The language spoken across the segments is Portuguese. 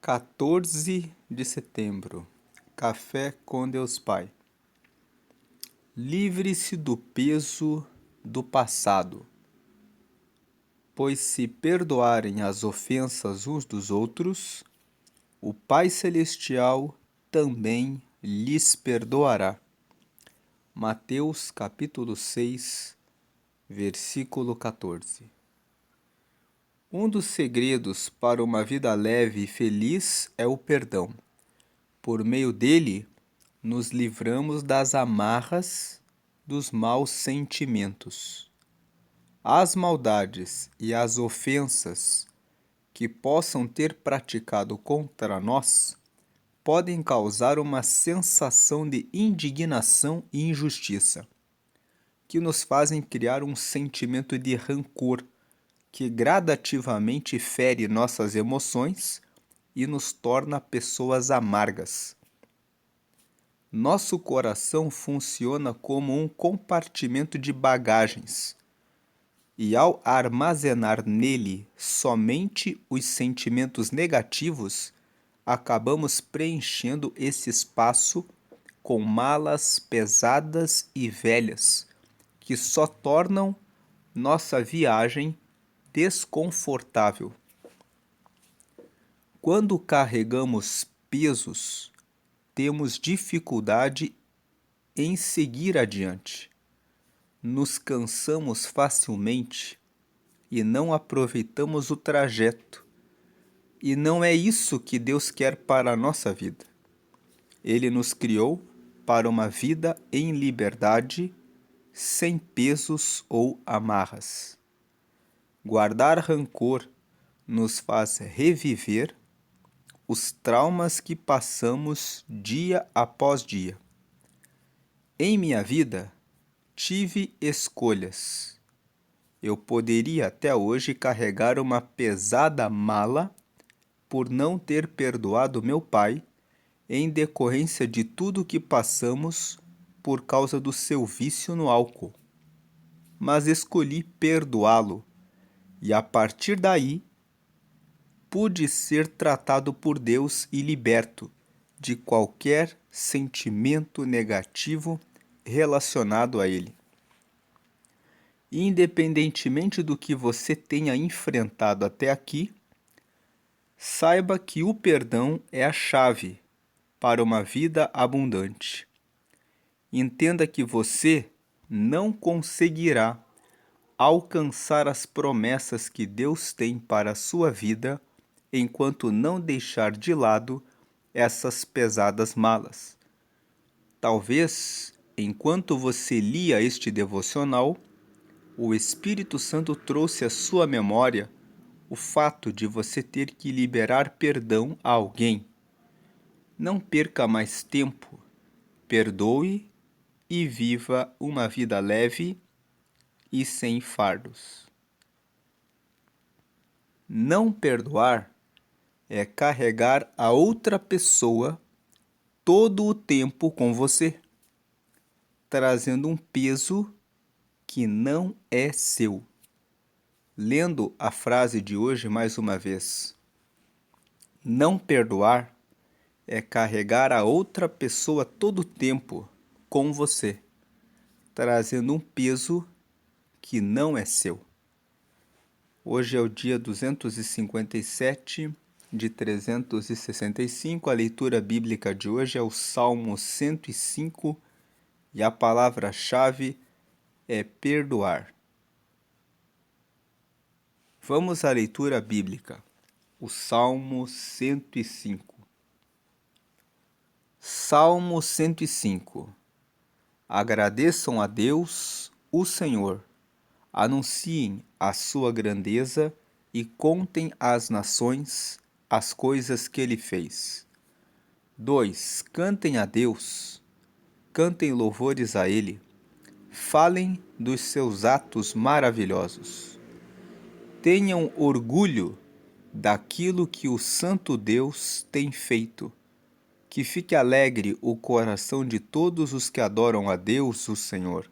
14 de setembro. Café com Deus Pai. Livre-se do peso do passado, pois se perdoarem as ofensas uns dos outros, o Pai Celestial também lhes perdoará. Mateus capítulo 6, versículo 14. Um dos segredos para uma vida leve e feliz é o perdão. Por meio dele, nos livramos das amarras dos maus sentimentos. As maldades e as ofensas que possam ter praticado contra nós podem causar uma sensação de indignação e injustiça, que nos fazem criar um sentimento de rancor que gradativamente fere nossas emoções e nos torna pessoas amargas. Nosso coração funciona como um compartimento de bagagens, e ao armazenar nele somente os sentimentos negativos, acabamos preenchendo esse espaço com malas pesadas e velhas, que só tornam nossa viagem desconfortável. Quando carregamos pesos, temos dificuldade em seguir adiante. Nos cansamos facilmente e não aproveitamos o trajeto. E não é isso que Deus quer para a nossa vida. Ele nos criou para uma vida em liberdade, sem pesos ou amarras. Guardar rancor nos faz reviver os traumas que passamos dia após dia. Em minha vida, tive escolhas. Eu poderia até hoje carregar uma pesada mala por não ter perdoado meu pai em decorrência de tudo que passamos por causa do seu vício no álcool. Mas escolhi perdoá-lo e a partir daí pude ser tratado por Deus e liberto de qualquer sentimento negativo relacionado a ele. Independentemente do que você tenha enfrentado até aqui, saiba que o perdão é a chave para uma vida abundante. Entenda que você não conseguirá alcançar as promessas que Deus tem para a sua vida enquanto não deixar de lado essas pesadas malas. Talvez, enquanto você lia este devocional, o Espírito Santo trouxe à sua memória o fato de você ter que liberar perdão a alguém. Não perca mais tempo, perdoe e viva uma vida leve e sem fardos. Não perdoar é carregar a outra pessoa todo o tempo com você, trazendo um peso que não é seu. Lendo a frase de hoje mais uma vez. Não perdoar é carregar a outra pessoa todo o tempo com você, trazendo um peso que não é seu. Hoje é o dia 257 de 365. A leitura bíblica de hoje é o Salmo 105 e a palavra-chave é perdoar. Vamos à leitura bíblica. O Salmo 105. Salmo 105. Agradeçam a Deus, o Senhor. Anunciem a sua grandeza e contem às nações as coisas que ele fez. 2. Cantem a Deus, cantem louvores a ele, falem dos seus atos maravilhosos. Tenham orgulho daquilo que o Santo Deus tem feito. Que fique alegre o coração de todos os que adoram a Deus, o Senhor.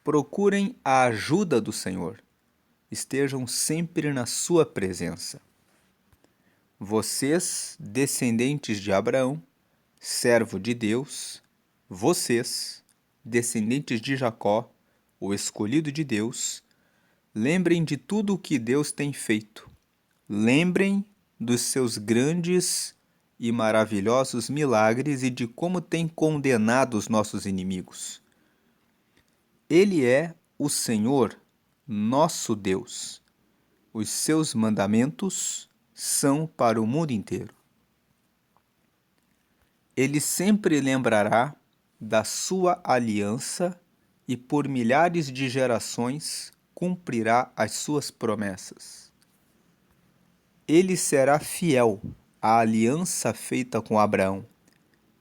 Procurem a ajuda do Senhor. Estejam sempre na sua presença. Vocês, descendentes de Abraão, servo de Deus, vocês, descendentes de Jacó, o escolhido de Deus, lembrem de tudo o que Deus tem feito. Lembrem dos seus grandes e maravilhosos milagres e de como tem condenado os nossos inimigos. Ele é o Senhor, nosso Deus. Os seus mandamentos são para o mundo inteiro. Ele sempre lembrará da sua aliança e por milhares de gerações cumprirá as suas promessas. Ele será fiel à aliança feita com Abraão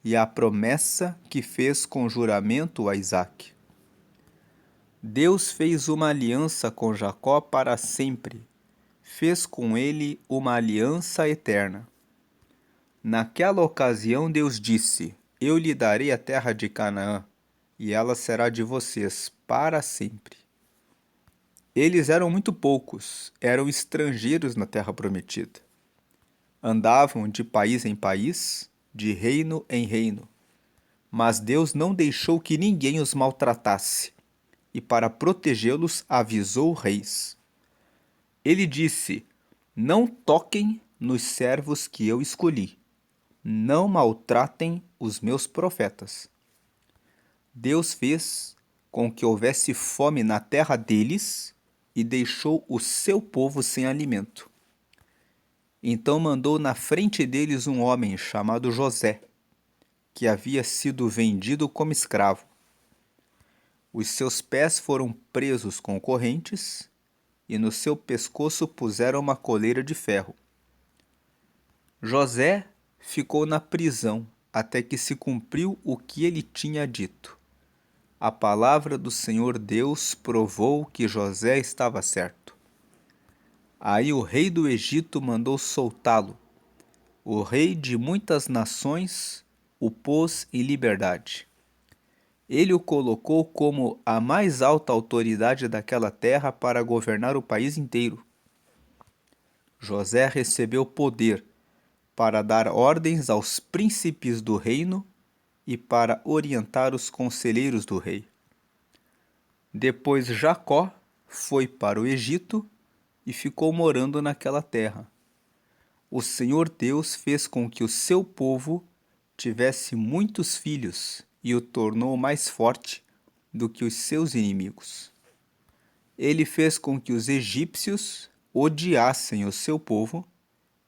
e à promessa que fez com juramento a Isaque. Deus fez uma aliança com Jacó para sempre, fez com ele uma aliança eterna. Naquela ocasião Deus disse: Eu lhe darei a terra de Canaã, e ela será de vocês para sempre. Eles eram muito poucos, eram estrangeiros na terra prometida. Andavam de país em país, de reino em reino. Mas Deus não deixou que ninguém os maltratasse, e para protegê-los avisou reis. Ele disse: Não toquem nos servos que eu escolhi. Não maltratem os meus profetas. Deus fez com que houvesse fome na terra deles e deixou o seu povo sem alimento. Então mandou na frente deles um homem chamado José, que havia sido vendido como escravo. Os seus pés foram presos com correntes e no seu pescoço puseram uma coleira de ferro. José ficou na prisão até que se cumpriu o que ele tinha dito. A palavra do Senhor Deus provou que José estava certo. Aí o rei do Egito mandou soltá-lo. O rei de muitas nações o pôs em liberdade. Ele o colocou como a mais alta autoridade daquela terra para governar o país inteiro. José recebeu poder para dar ordens aos príncipes do reino e para orientar os conselheiros do rei. Depois Jacó foi para o Egito e ficou morando naquela terra. O Senhor Deus fez com que o seu povo tivesse muitos filhos e o tornou mais forte do que os seus inimigos. Ele fez com que os egípcios odiassem o seu povo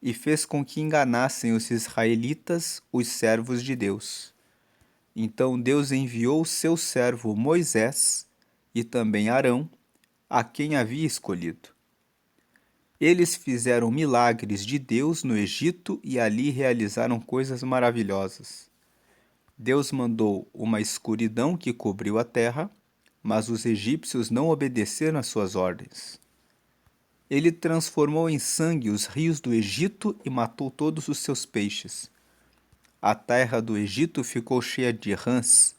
e fez com que enganassem os israelitas, os servos de Deus. Então Deus enviou seu servo Moisés e também Arão, a quem havia escolhido. Eles fizeram milagres de Deus no Egito e ali realizaram coisas maravilhosas. Deus mandou uma escuridão que cobriu a terra, mas os egípcios não obedeceram às suas ordens. Ele transformou em sangue os rios do Egito e matou todos os seus peixes. A terra do Egito ficou cheia de rãs,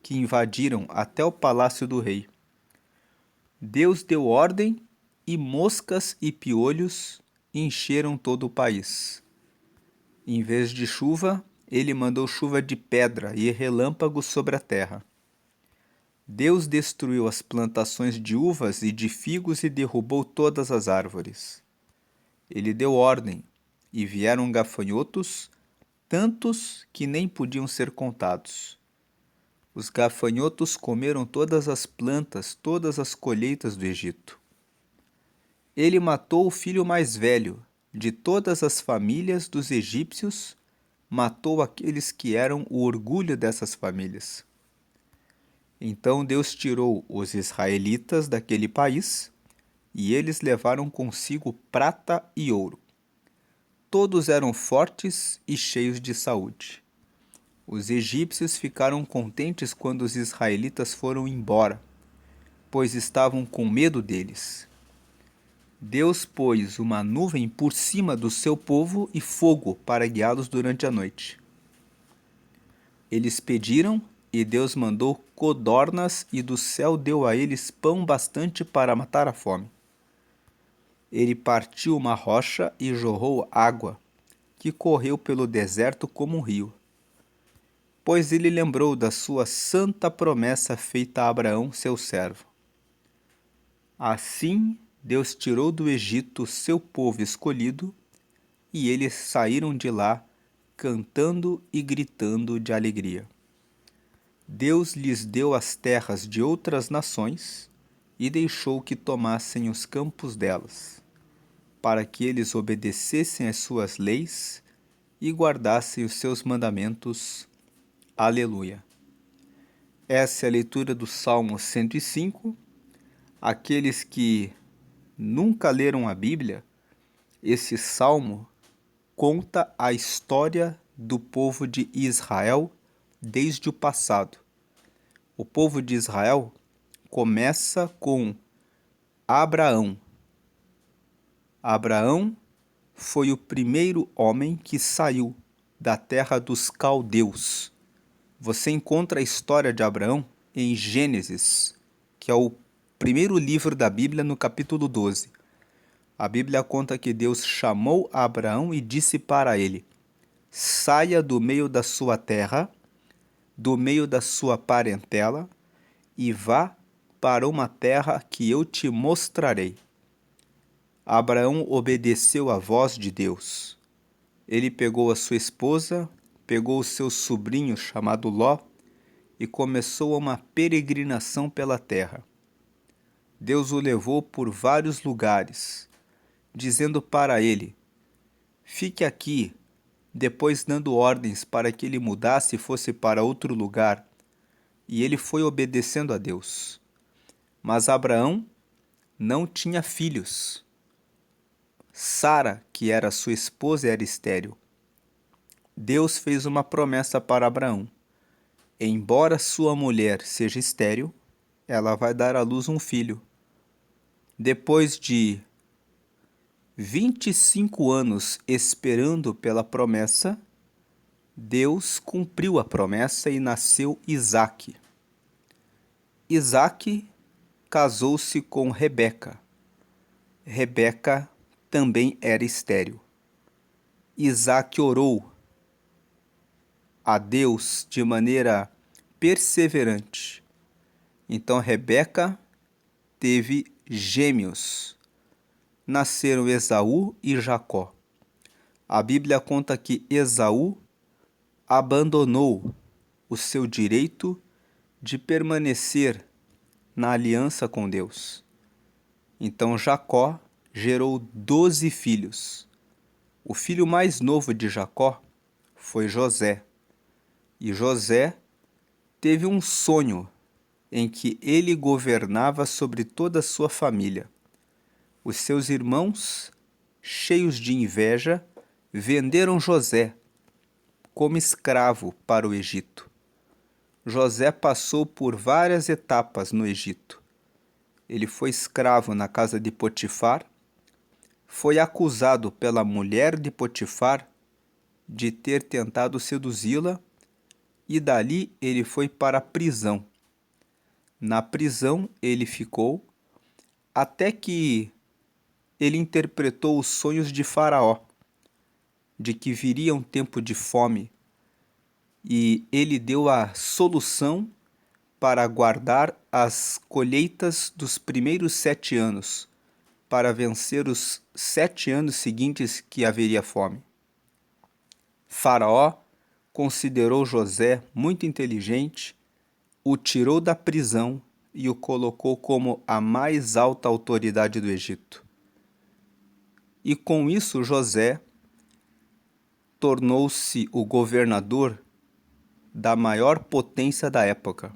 que invadiram até o palácio do rei. Deus deu ordem e moscas e piolhos encheram todo o país. Em vez de chuva, ele mandou chuva de pedra e relâmpagos sobre a terra. Deus destruiu as plantações de uvas e de figos e derrubou todas as árvores. Ele deu ordem, e vieram gafanhotos, tantos que nem podiam ser contados. Os gafanhotos comeram todas as plantas, todas as colheitas do Egito. Ele matou o filho mais velho de todas as famílias dos egípcios, matou aqueles que eram o orgulho dessas famílias. Então Deus tirou os israelitas daquele país, e eles levaram consigo prata e ouro. Todos eram fortes e cheios de saúde. Os egípcios ficaram contentes quando os israelitas foram embora, pois estavam com medo deles. Deus pôs uma nuvem por cima do seu povo e fogo para guiá-los durante a noite. Eles pediram e Deus mandou codornas e do céu deu a eles pão bastante para matar a fome. Ele partiu uma rocha e jorrou água. que correu pelo deserto como um rio, pois ele lembrou da sua santa promessa feita a Abraão, seu servo. Assim, Deus tirou do Egito seu povo escolhido, e eles saíram de lá cantando e gritando de alegria. Deus lhes deu as terras de outras nações e deixou que tomassem os campos delas, para que eles obedecessem às suas leis e guardassem os seus mandamentos. Aleluia. Essa é a leitura do Salmo 105. Aqueles que nunca leram a Bíblia, esse salmo conta a história do povo de Israel desde o passado. O povo de Israel começa com Abraão. Abraão foi o primeiro homem que saiu da terra dos caldeus. Você encontra a história de Abraão em Gênesis, que é o primeiro livro da Bíblia, no capítulo 12. A Bíblia conta que Deus chamou Abraão e disse para ele: saia do meio da sua terra, do meio da sua parentela, e vá para uma terra que eu te mostrarei. Abraão obedeceu à voz de Deus. Ele pegou a sua esposa, pegou o seu sobrinho chamado Ló e começou uma peregrinação pela terra. Deus o levou por vários lugares, dizendo para ele: fique aqui, depois dando ordens para que ele mudasse e fosse para outro lugar. E ele foi obedecendo a Deus. Mas Abraão não tinha filhos. Sara, que era sua esposa, era estéril. Deus fez uma promessa para Abraão: embora sua mulher seja estéril, ela vai dar à luz um filho. Depois de 25 anos esperando pela promessa, Deus cumpriu a promessa e nasceu Isaque. Isaque casou-se com Rebeca. Rebeca também era estéril. Isaque orou a Deus de maneira perseverante. Então Rebeca teve gêmeos. Nasceram Esaú e Jacó. A Bíblia conta que Esaú abandonou o seu direito de permanecer na aliança com Deus. Então Jacó gerou 12 filhos. O filho mais novo de Jacó foi José. E José teve um sonho em que ele governava sobre toda a sua família. Os seus irmãos, cheios de inveja, venderam José como escravo para o Egito. José passou por várias etapas no Egito. Ele foi escravo na casa de Potifar, foi acusado pela mulher de Potifar de ter tentado seduzi-la, e dali ele foi para a prisão. Na prisão ele ficou até que ele interpretou os sonhos de Faraó, de que viria um tempo de fome, e ele deu a solução para guardar as colheitas dos primeiros 7 anos, para vencer os 7 anos seguintes que haveria fome. Faraó considerou José muito inteligente, o tirou da prisão e o colocou como a mais alta autoridade do Egito. E com isso José tornou-se o governador da maior potência da época.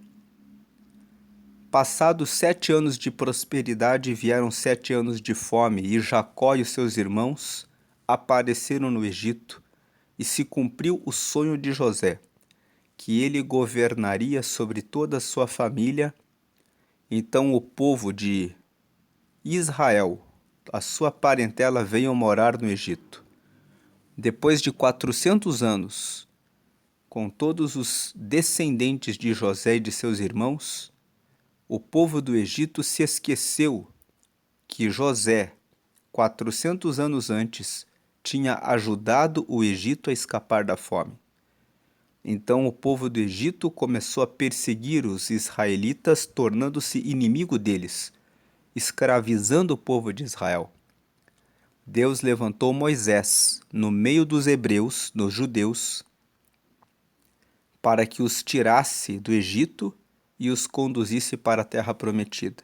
Passados 7 anos de prosperidade, vieram 7 anos de fome, e Jacó e os seus irmãos apareceram no Egito, e se cumpriu o sonho de José, que ele governaria sobre toda a sua família. Então o povo de Israel, a sua parentela, veio morar no Egito. Depois de 400 anos, com todos os descendentes de José e de seus irmãos, o povo do Egito se esqueceu que José, 400 anos antes, tinha ajudado o Egito a escapar da fome. Então o povo do Egito começou a perseguir os israelitas, tornando-se inimigo deles, escravizando o povo de Israel. Deus levantou Moisés no meio dos hebreus, dos judeus, para que os tirasse do Egito e os conduzisse para a terra prometida.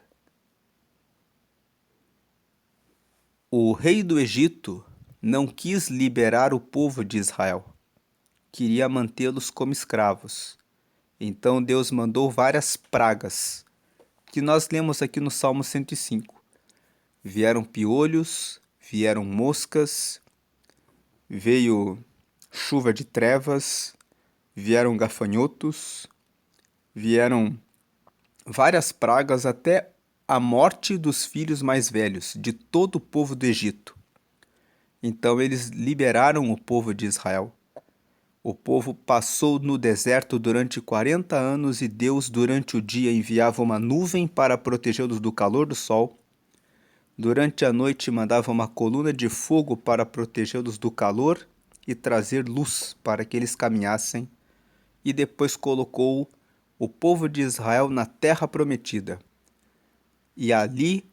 O rei do Egito não quis liberar o povo de Israel, queria mantê-los como escravos. Então Deus mandou várias pragas, que nós lemos aqui no Salmo 105. Vieram piolhos, vieram moscas, veio chuva de trevas, vieram gafanhotos, vieram várias pragas até a morte dos filhos mais velhos de todo o povo do Egito. Então eles liberaram o povo de Israel. O povo passou no deserto durante 40 anos e Deus durante o dia enviava uma nuvem para protegê-los do calor do sol. Durante a noite mandava uma coluna de fogo para protegê-los do calor e trazer luz para que eles caminhassem. E depois colocou o povo de Israel na terra prometida. E ali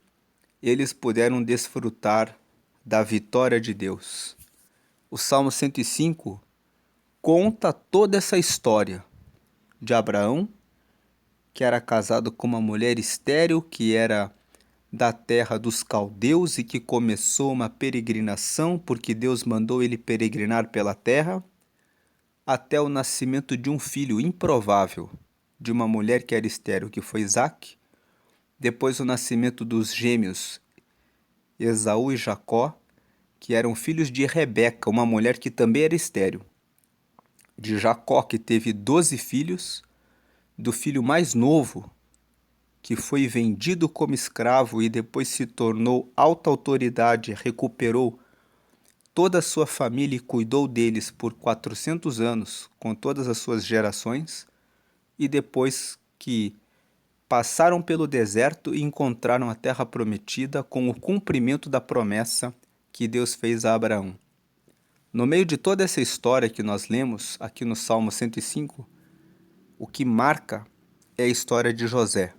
eles puderam desfrutar da vitória de Deus. O Salmo 105 conta toda essa história de Abraão, que era casado com uma mulher estéril, que era da terra dos caldeus e que começou uma peregrinação porque Deus mandou ele peregrinar pela terra, até o nascimento de um filho improvável de uma mulher que era estéril, que foi Isaque. Depois o nascimento dos gêmeos Esaú e Jacó, que eram filhos de Rebeca, uma mulher que também era estéril. De Jacó, que teve 12 filhos, do filho mais novo, que foi vendido como escravo e depois se tornou alta autoridade, recuperou toda a sua família e cuidou deles por 400 anos, com todas as suas gerações, e depois que passaram pelo deserto e encontraram a terra prometida com o cumprimento da promessa que Deus fez a Abraão. No meio de toda essa história que nós lemos aqui no Salmo 105, o que marca é a história de José.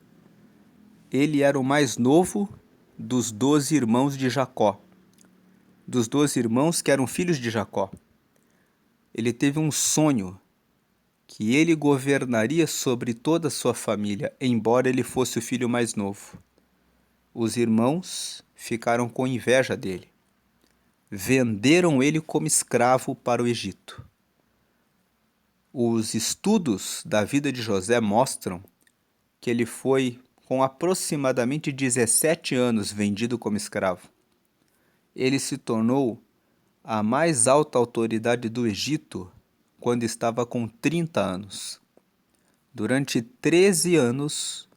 Ele era o mais novo dos 12 irmãos de Jacó, dos 12 irmãos que eram filhos de Jacó. Ele teve um sonho que ele governaria sobre toda a sua família, embora ele fosse o filho mais novo. Os irmãos ficaram com inveja dele. Venderam ele como escravo para o Egito. Os estudos da vida de José mostram que ele foi, com aproximadamente 17 anos, vendido como escravo. Ele se tornou a mais alta autoridade do Egito quando estava com 30 anos. Durante 13 anos,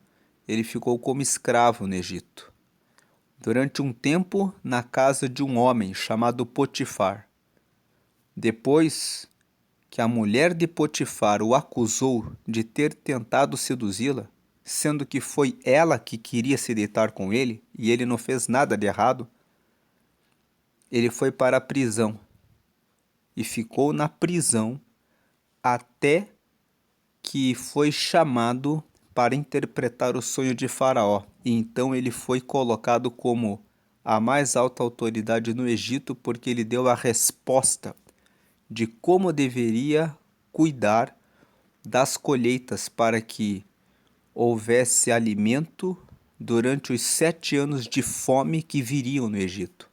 ele ficou como escravo no Egito. Durante um tempo, na casa de um homem chamado Potifar. Depois que a mulher de Potifar o acusou de ter tentado seduzi-la, sendo que foi ela que queria se deitar com ele e ele não fez nada de errado, ele foi para a prisão e ficou na prisão até que foi chamado para interpretar o sonho de Faraó. E então ele foi colocado como a mais alta autoridade no Egito porque ele deu a resposta de como deveria cuidar das colheitas para que houvesse alimento durante os 7 anos de fome que viriam no Egito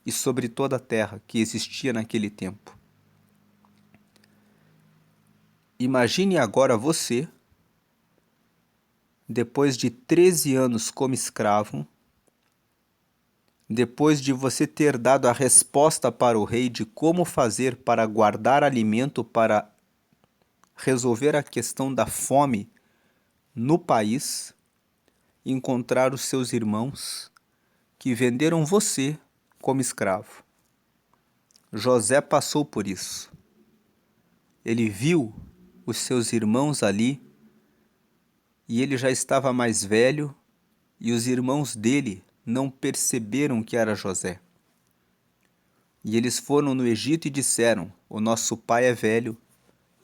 e sobre toda a terra que existia naquele tempo. Imagine agora você, depois de 13 anos como escravo, depois de você ter dado a resposta para o rei de como fazer para guardar alimento para resolver a questão da fome no país, encontrar os seus irmãos que venderam você como escravo. José passou por isso. Ele viu os seus irmãos ali e ele já estava mais velho e os irmãos dele não perceberam que era José. E eles foram no Egito e disseram: o nosso pai é velho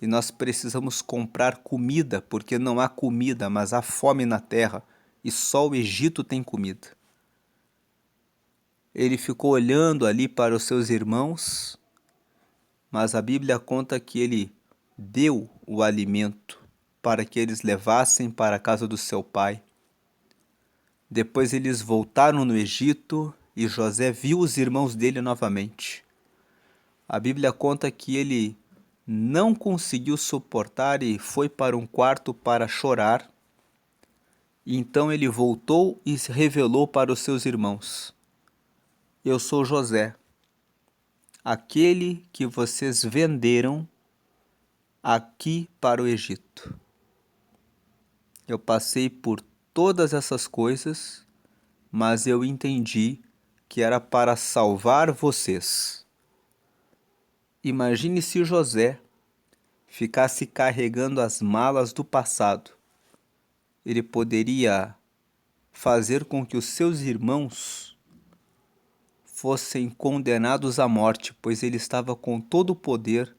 e nós precisamos comprar comida, porque não há comida, mas há fome na terra, e só o Egito tem comida. Ele ficou olhando ali para os seus irmãos, mas a Bíblia conta que ele deu o alimento para que eles levassem para a casa do seu pai. Depois eles voltaram no Egito e José viu os irmãos dele novamente. A Bíblia conta que ele não conseguiu suportar e foi para um quarto para chorar. E então ele voltou e se revelou para os seus irmãos: eu sou José, aquele que vocês venderam aqui para o Egito. Eu passei por todas essas coisas, mas eu entendi que era para salvar vocês. Imagine se José ficasse carregando as malas do passado. Ele poderia fazer com que os seus irmãos fossem condenados à morte, pois ele estava com todo o poder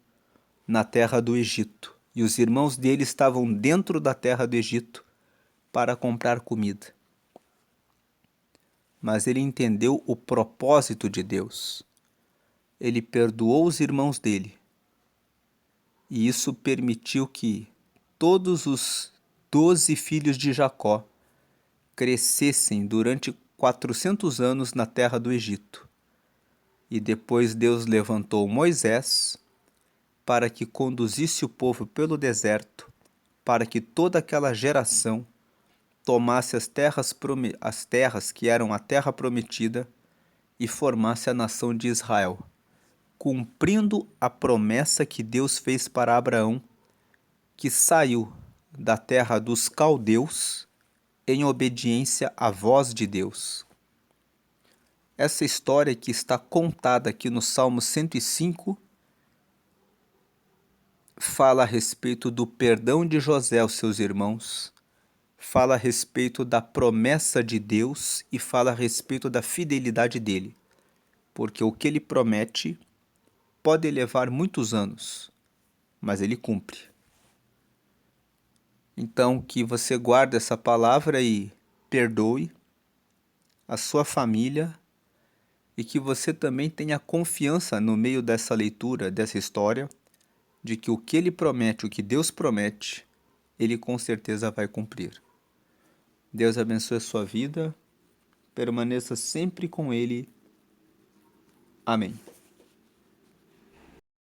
na terra do Egito. E os irmãos dele estavam dentro da terra do Egito para comprar comida. Mas ele entendeu o propósito de Deus. Ele perdoou os irmãos dele. E isso permitiu que todos os 12 filhos de Jacó crescessem durante 400 anos na terra do Egito. E depois Deus levantou Moisés para que conduzisse o povo pelo deserto, para que toda aquela geração tomasse as terras que eram a terra prometida e formasse a nação de Israel, cumprindo a promessa que Deus fez para Abraão, que saiu da terra dos caldeus em obediência à voz de Deus. Essa história que está contada aqui no Salmo 105 fala a respeito do perdão de José aos seus irmãos, fala a respeito da promessa de Deus e fala a respeito da fidelidade dele, porque o que ele promete pode levar muitos anos, mas ele cumpre. Então, que você guarde essa palavra e perdoe a sua família e que você também tenha confiança no meio dessa leitura, dessa história, de que o que ele promete, o que Deus promete, ele com certeza vai cumprir. Deus abençoe a sua vida, permaneça sempre com ele. Amém.